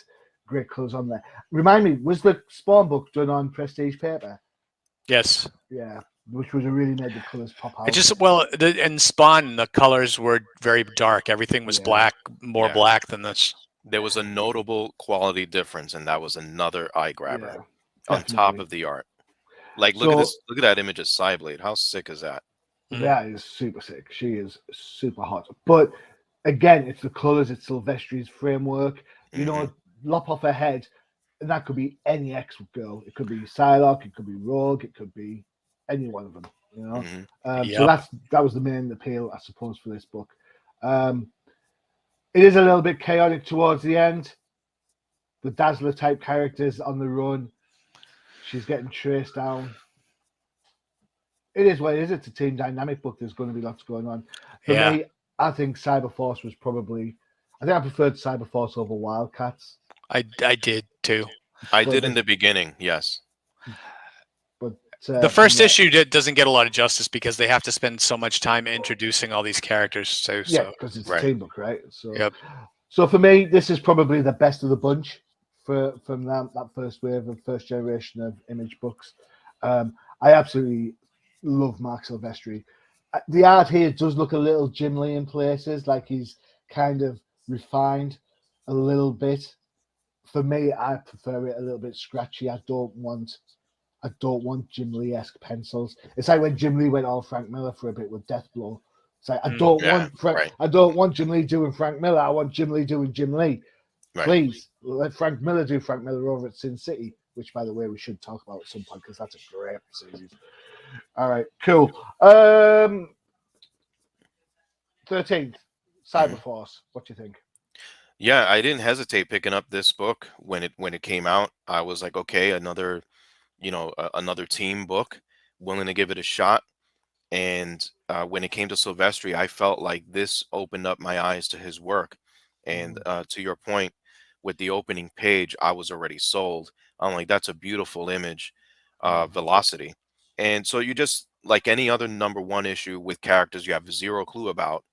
colours on there. Remind me, was the Spawn book done on prestige paper? Yes. Yeah, which would have really made the colours pop It out. just in Spawn the colors were very dark. Everything was Yeah. black, more Yeah. black than this. There was a notable quality difference, and that was another eye grabber Yeah, on top definitely. of the art. Like, look at So this. Look at that image of Cyblade. How sick is that? that is super sick. She is super hot. But again, it's the colours, it's Silvestri's framework. Hmm. Lop off her head, and that could be any X girl. It could be Psylocke, it could be Rogue, it could be any one of them. Hmm. So Yep. that was the main appeal, I suppose, for this book. It is a little bit chaotic towards the end. The Dazzler type characters on the run. She's getting traced down. It is what it is. It's a team dynamic book. There's going to be lots going on. For Yeah. me, I think Cyberforce was probably. I think I preferred Cyberforce over Wildcats. I did too. I but did in the beginning, yes. but The first yeah, issue doesn't get a lot of justice because they have to spend so much time introducing all these characters. So, yeah, so because it's a Right. team book, right? So yep. so for me, this is probably the best of the bunch from that first wave of first generation of Image books. I absolutely love Mark Silvestri. The art here does look a little Jim Lee in places, like he's kind of refined a little bit. For me, I prefer it a little bit scratchy. I don't want Jim Lee esque pencils. It's like when Jim Lee went all Frank Miller for a bit with Deathblow. It's like Mm. Yeah. Right. I don't want Jim Lee doing Frank Miller. I want Jim Lee doing Jim Lee. Right. Please let Frank Miller do Frank Miller over at Sin City, which by the way we should talk about at some point because that's a great series. All right, cool. 13th, Mhm. Cyberforce. What do you think? Yeah, I didn't hesitate picking up this book when it came out. I was like, okay, another, another team book, willing to give it a shot. And when it came to Silvestri, I felt like this opened up my eyes to his work. And Mm, to your point, with the opening page, I was already sold. I'm like, that's a beautiful image, mm, velocity. And so you just, like any other number one issue with characters you have zero clue about,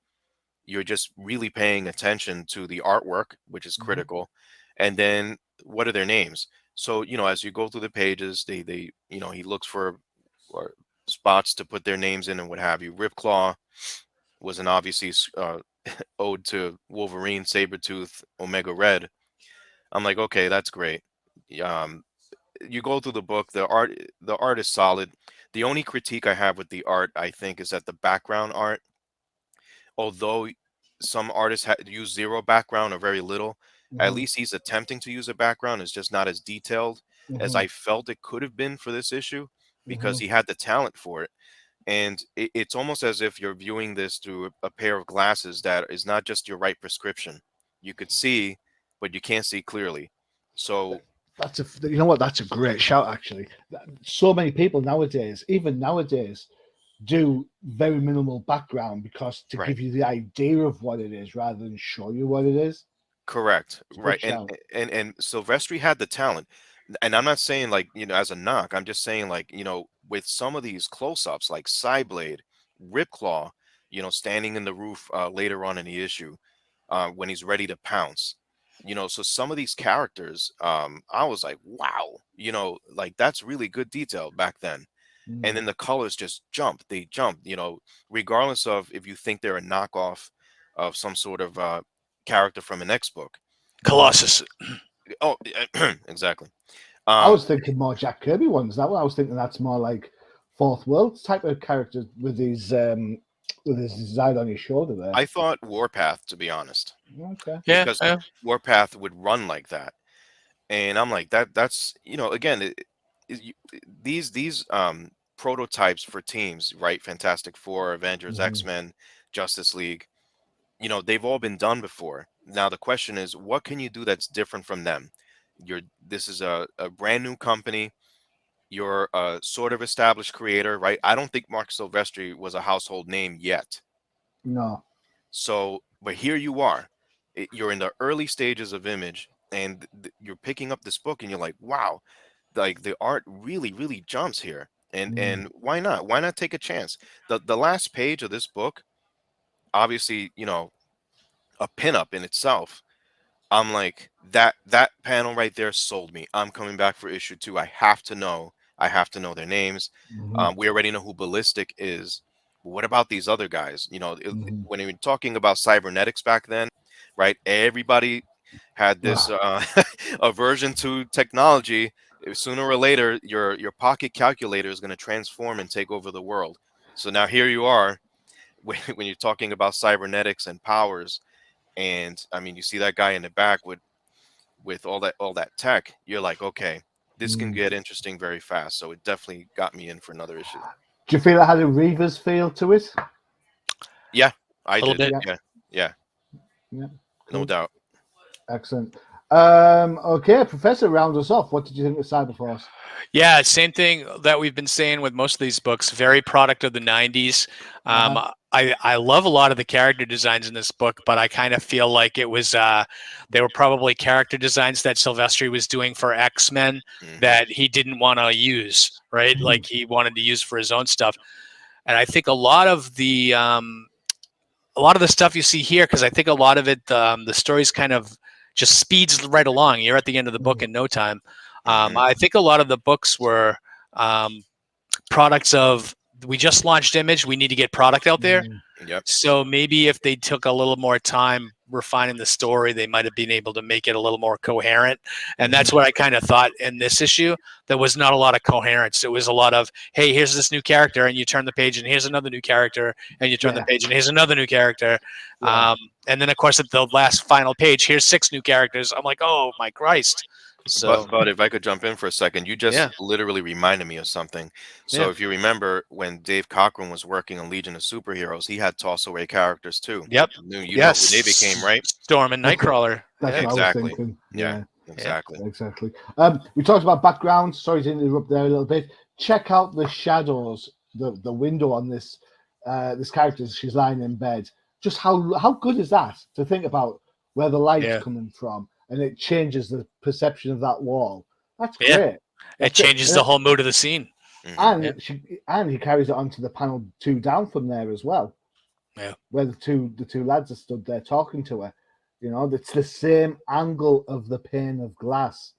you're just really paying attention to the artwork, which is mhm, critical. And then what are their names? So, as you go through the pages, he looks for or spots to put their names in and what have you. Ripclaw was an obviously ode to Wolverine, Sabretooth, Omega Red. I'm like, okay, that's great. Um, you go through the book, the art is solid. The only critique I have with the art, I think, is that the background art, although some artists use zero background or very little, at mhm, least he's attempting to use a background. It's just not as detailed as mhm, I felt it could have been for this issue because mhm. he had the talent for it. And it's almost as if you're viewing this through a pair of glasses that is not just your right prescription. You could see, but you can't see clearly. So That's you know what? That's a great shout, actually. So many people nowadays, even nowadays, do very minimal background because to right. give you the idea of what it is rather than show you what it is. Correct. It's a good Right. And shout. and Silvestri had the talent. And I'm not saying like, as a knock. I'm just saying like, with some of these close-ups like Cyblade, Ripclaw, standing in the roof later on in the issue, when he's ready to pounce. So some of these characters, I was like, wow, like that's really good detail back then. And Mm, then the colors just jump. They jump, regardless of if you think they're a knockoff of some sort of character from an X book. mhm. Colossus. Oh, exactly. I Um, was thinking more Jack Kirby ones. That one, I was thinking that's more like Fourth World type of character with his design on his shoulder there. I thought Warpath, to be honest, Okay. Yeah, because yeah. Warpath would run like that, and I'm like that's again these prototypes for teams, right? Fantastic Four, Avengers, Hmm. X-Men, Justice League. They've all been done before. Now the question is, what can you do that's different from them? This is a brand new company. You're a sort of established creator, right? I don't think Mark Silvestri was a household name yet. No. So, but here you are. You're in the early stages of Image, and you're picking up this book, and you're like, wow, like the art really, really jumps here. And Mm, and why not? Why not take a chance? The last page of this book, obviously, a pinup in itself. I'm like that panel right there sold me. I'm coming back for issue two. I have to know. I have to know their names. mhm, We already know who Ballistic is. What about these other guys? mhm. When we were talking about cybernetics back then, right? Everybody had this Ah, aversion to technology. Sooner or later, your pocket calculator is going to transform and take over the world. So now here you are, when you're talking about cybernetics and powers, and I mean, you see that guy in the back with all that tech. You're like, okay, this can mm. get interesting very fast. So it definitely got me in for another issue. Do you feel it had a Reavers feel to it? Yeah, I A little did. bit. Yeah. Yeah, yeah, Yeah. no Cool. doubt. Excellent. Okay, Professor, round us off. What did you think of Cyberforce? Yeah, same thing that we've been saying with most of these books. Very product of the '90s. Uh-huh. I love a lot of the character designs in this book, but I kind of feel like it was they were probably character designs that Silvestri was doing for X-Men that he didn't want to use, right? Like he wanted to use for his own stuff. And I think a lot of the stuff you see here, because I think a lot of it, the story's kind of just speeds right along. You're at the end of the book in no time. I think a lot of the books were um, products of we just launched Image. We need to get product out there. Yep. So maybe if they took a little more time refining the story, they might have been able to make it a little more coherent. And that's what I kind of thought in this issue. There was not a lot of coherence. It was a lot of, hey, here's this new character, and you turn the page, and here's another new character, and you turn the page, and here's another new character. And then, of course, at the last final page, here's 6 new characters. I'm like, oh my Christ. So, but if I could jump in for a second, you just yeah, literally reminded me of something. So yeah, if you remember when Dave Cockrum was working on Legion of Superheroes, he had toss away characters too. yep, You know who yes, they became, right? Storm and Nightcrawler. That's Yeah, what I was Exactly. thinking. Yeah, Yeah, exactly. exactly. We talked about background. Sorry to interrupt there a little bit. Check out the shadows, the window on this this character. She's lying in bed. Just how good is that to think about where the light's Yeah. coming from, and it changes the perception of that wall. That's Yeah. great. It changes the whole mood of the scene. And he carries it onto the panel 2 down from there as well. Yeah. Where the two lads are stood there talking to her. You know, it's the same angle of the pane of glass.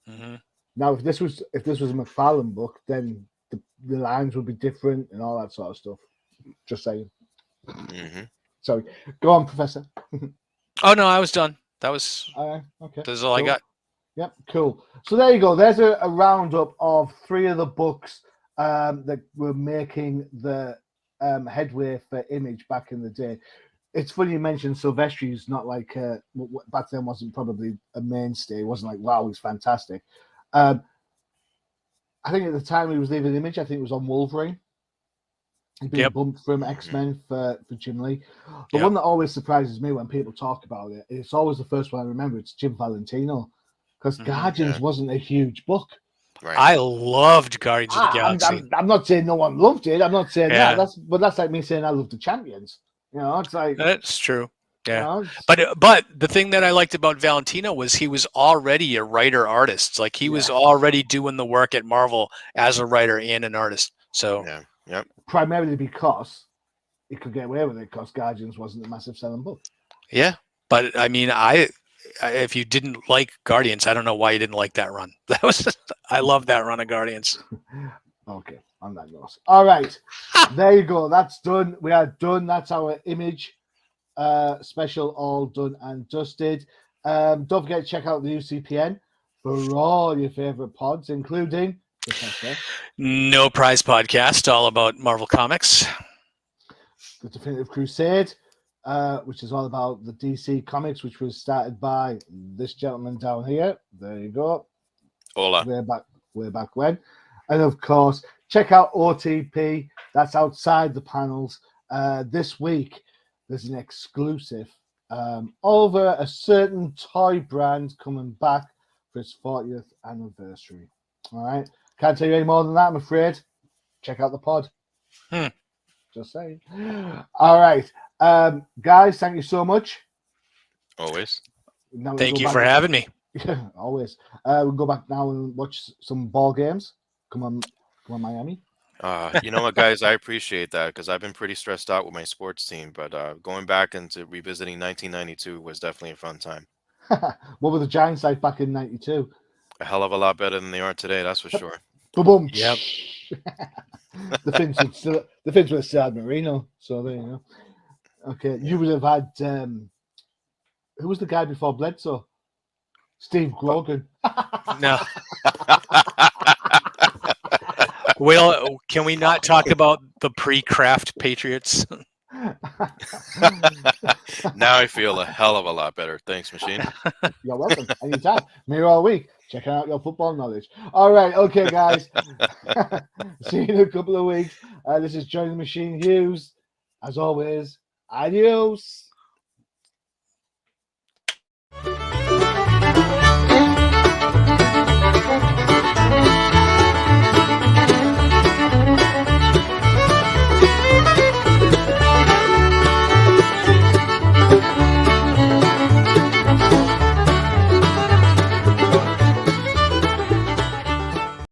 Now, if this was a McFarlane book, then the lines would be different and all that sort of stuff. Just saying. Sorry, go on, Professor. Oh no, I was done. That was okay. That's all I got. Yep, cool. So there you go. There's a roundup of 3 of the books that were making the headway for Image back in the day. It's funny you mentioned Silvestri's not like back then wasn't probably a mainstay. It wasn't like, wow, he's fantastic. I think at the time he was leaving Image, I think it was on Wolverine. He'd been bumped from X-Men for Jim Lee. The one that always surprises me when people talk about it, it's always the first one I remember, it's Jim Valentino. Because Guardians wasn't a huge book. Right. I loved Guardians of the Galaxy. I'm not saying no one loved it. I'm not saying that. That's like me saying I love the Champions. You know, it's like that's true. Yeah, you know, but the thing that I liked about Valentino was he was already a writer artist. Like he was already doing the work at Marvel as a writer and an artist. So primarily because he could get away with it because Guardians wasn't a massive selling book. Yeah, but I mean, if you didn't like Guardians, I don't know why you didn't like that run. That was I love that run of Guardians. Okay, on that note. All right, there you go. That's done. We are done. That's our Image special, all done and dusted. Don't forget to check out the UCPN for all your favorite pods, including No Prize Podcast, all about Marvel Comics. The Definitive Crusade, which is all about the DC Comics, which was started by this gentleman down here. There you go. Hola. Way back when. And of course, check out OTP. That's outside the panels. This week, there's an exclusive over a certain toy brand coming back for its 40th anniversary. All right. Can't tell you any more than that, I'm afraid. Check out the pod. Just saying. All right. Guys, thank you so much. Always. Thank you for having me. Yeah, always. We'll go back now and watch some ball games. Come on, Miami. You know what, guys? I appreciate that because I've been pretty stressed out with my sports team. But going back into revisiting 1992 was definitely a fun time. What were the Giants like back in '92? A hell of a lot better than they are today, that's for sure. Boom. Yep. The Finns would still had Marino, so there you go. Okay, you would have had who was the guy before Bledsoe? Steve Grogan. No. Well, can we not talk about the pre-Kraft Patriots? Now I feel a hell of a lot better. Thanks, Machine. You're welcome. Anytime. Me all week. Checking out your football knowledge. All right. Okay, guys. See you in a couple of weeks. This is Join the Machine Hughes. As always, adios.